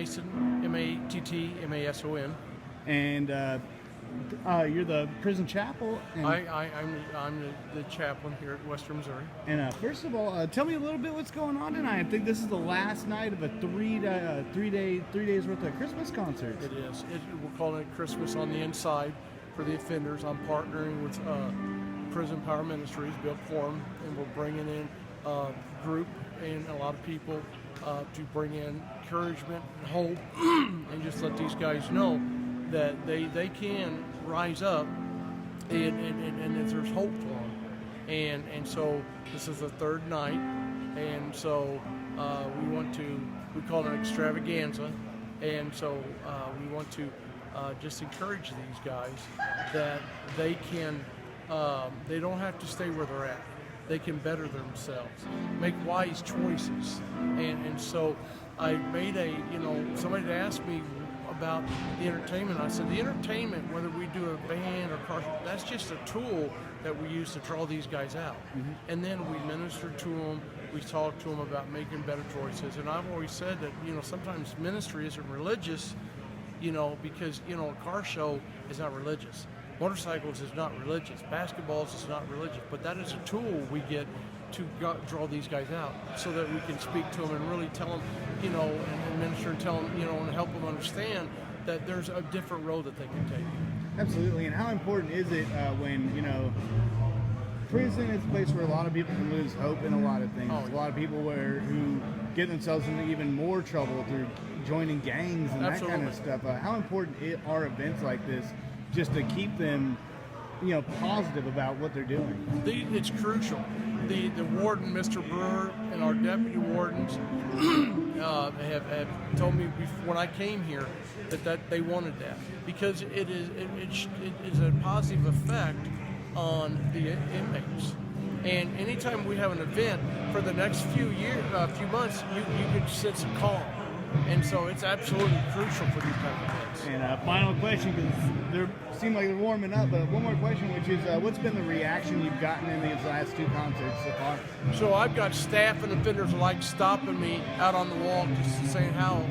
Mason, Mattmason. And you're the prison chapel. And, I'm the chaplain here at Western Missouri. And first of all, tell me a little bit what's going on tonight. I think this is the last night of a 3 days worth of Christmas concerts. It is. We're calling it Christmas on the Inside for the offenders. I'm partnering with Prison Power Ministries, Bill Quorum, and we're bringing in a group and a lot of people to bring in encouragement and hope and just let these guys know that they can rise up and that there's hope for them. And so this is the third night, and so we call it an extravaganza, and so we want to just encourage these guys that they can, they don't have to stay where they're at. They can better themselves, make wise choices. And so I made somebody had asked me about the entertainment. I said, the entertainment, whether we do a band or car, that's just a tool that we use to draw these guys out. Mm-hmm. And then we minister to them, we talk to them about making better choices. And I've always said that, sometimes ministry isn't religious, because, a car show is not religious. Motorcycles is not religious. Basketballs is not religious. But that is a tool we get to draw these guys out so that we can speak to them and really tell them, and minister and tell them, and help them understand that there's a different road that they can take. Absolutely. And how important is it when, prison is a place where a lot of people can lose hope in a lot of things. A lot of people who get themselves into even more trouble through joining gangs and that kind of stuff. How important are events like this just to keep them, positive about what they're doing? It's crucial. The warden, Mr. Brewer, and our deputy wardens have told me when I came here that they wanted that because it is a positive effect on the inmates. And anytime we have an event for the next few months, you could sense a calm. And so it's absolutely crucial for these kind of events. And final question, because they seem like they're warming up, but one more question, which is what's been the reaction you've gotten in these last two concerts so far? So I've got staff and offenders alike stopping me out on the wall just saying how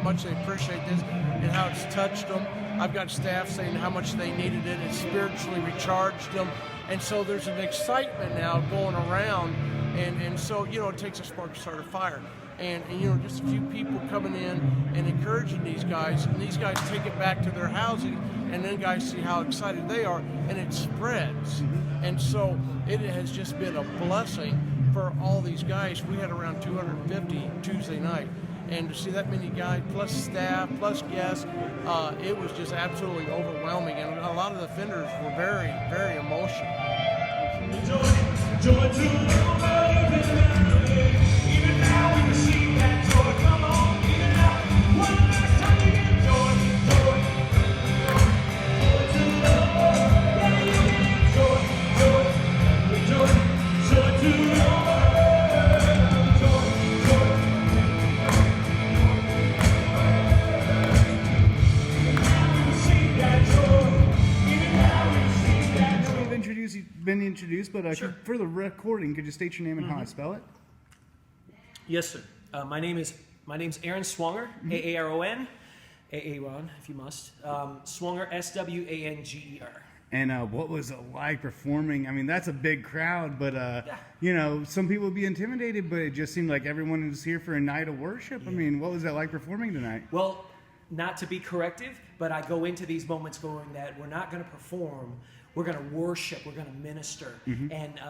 much they appreciate this and how it's touched them. I've got staff saying how much they needed it. It spiritually recharged them. And so there's an excitement now going around. And so, it takes a spark to start a fire. And just a few people coming in and encouraging these guys, and these guys take it back to their housing, and then guys see how excited they are, and it spreads. And so it has just been a blessing for all these guys. We had around 250 Tuesday night, and to see that many guys, plus staff, plus guests, it was just absolutely overwhelming, and a lot of the offenders were very, very emotional. Joy to even now we receive that joy. Come on, even now. One last time again. Joy to the yeah, yeah. Joy to the been introduced, but sure. For the recording, could you state your name and how I spell it? Yes, sir. My name's Aaron Swanger, Aaron, Aaron, if you must. Swanger, Swanger. And what was it like performing? I mean, that's a big crowd, but some people would be intimidated, but it just seemed like everyone was here for a night of worship. Yeah. I mean, what was it like performing tonight? Well, not to be corrective, but I go into these moments going that we're not going to perform. We're going to worship. We're going to minister. Mm-hmm. And,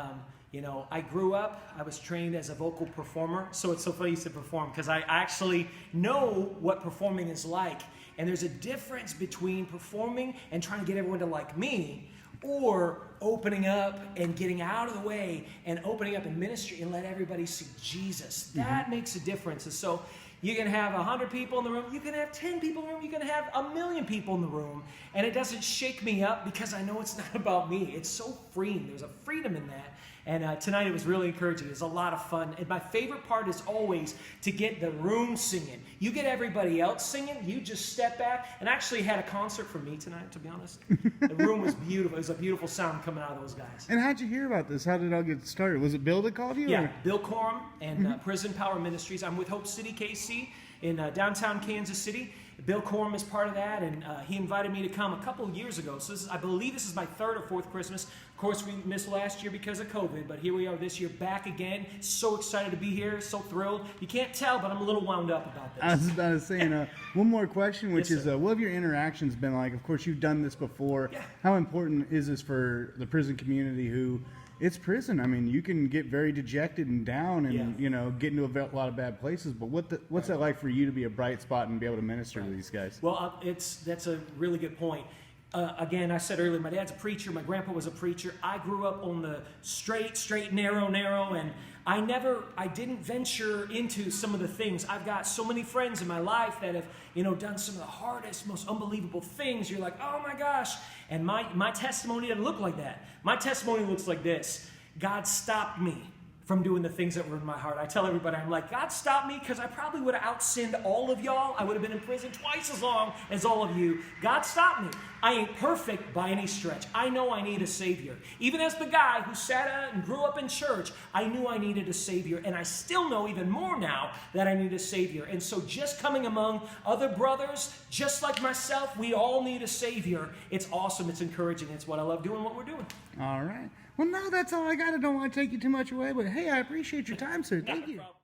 I grew up, I was trained as a vocal performer. So it's so funny you said perform because I actually know what performing is like. And there's a difference between performing and trying to get everyone to like me or opening up and getting out of the way and opening up in ministry and let everybody see Jesus. That makes a difference. And so you can have 100 people in the room. You can have 10 people in the room. You can have 1,000,000 people in the room. And it doesn't shake me up because I know it's not about me. It's so freeing. There's a freedom in that. And tonight it was really encouraging. It was a lot of fun. And my favorite part is always to get the room singing. You get everybody else singing, you just step back. And I actually had a concert for me tonight, to be honest. The room was beautiful. It was a beautiful sound coming out of those guys. And how'd you hear about this? How did it all get started? Was it Bill that called you? Yeah, or? Bill Corum and Prison Power Ministries. I'm with Hope City, KC, in downtown Kansas City. Bill Corum is part of that, and he invited me to come a couple of years ago. So I believe this is my third or fourth Christmas. Of course, we missed last year because of COVID, but here we are this year back again. So excited to be here, so thrilled. You can't tell, but I'm a little wound up about this. I was about to say, one more question, which Yes, is, sir. what have your interactions been like? Of course, you've done this before. Yeah. How important is this for the prison community who, it's prison. I mean, you can get very dejected and down and, Yeah. Get into a lot of bad places. But what's that like for you to be a bright spot and be able to minister to these guys? Well, that's a really good point. Again, I said earlier, my dad's a preacher. My grandpa was a preacher. I grew up on the straight, narrow, and I didn't venture into some of the things. I've got so many friends in my life that have, done some of the hardest, most unbelievable things. You're like, oh my gosh. And my testimony doesn't look like that. My testimony looks like this. God stopped me from doing the things that were in my heart. I tell everybody, I'm like, God stopped me because I probably would have out-sinned all of y'all. I would have been in prison twice as long as all of you. God stopped me. I ain't perfect by any stretch. I know I need a Savior. Even as the guy who sat out and grew up in church, I knew I needed a Savior. And I still know even more now that I need a Savior. And so just coming among other brothers, just like myself, we all need a Savior. It's awesome. It's encouraging. It's what I love doing, what we're doing. All right. Well, no, that's all I got. I don't want to take you too much away, but hey, I appreciate your time, sir. Thank you. No problem.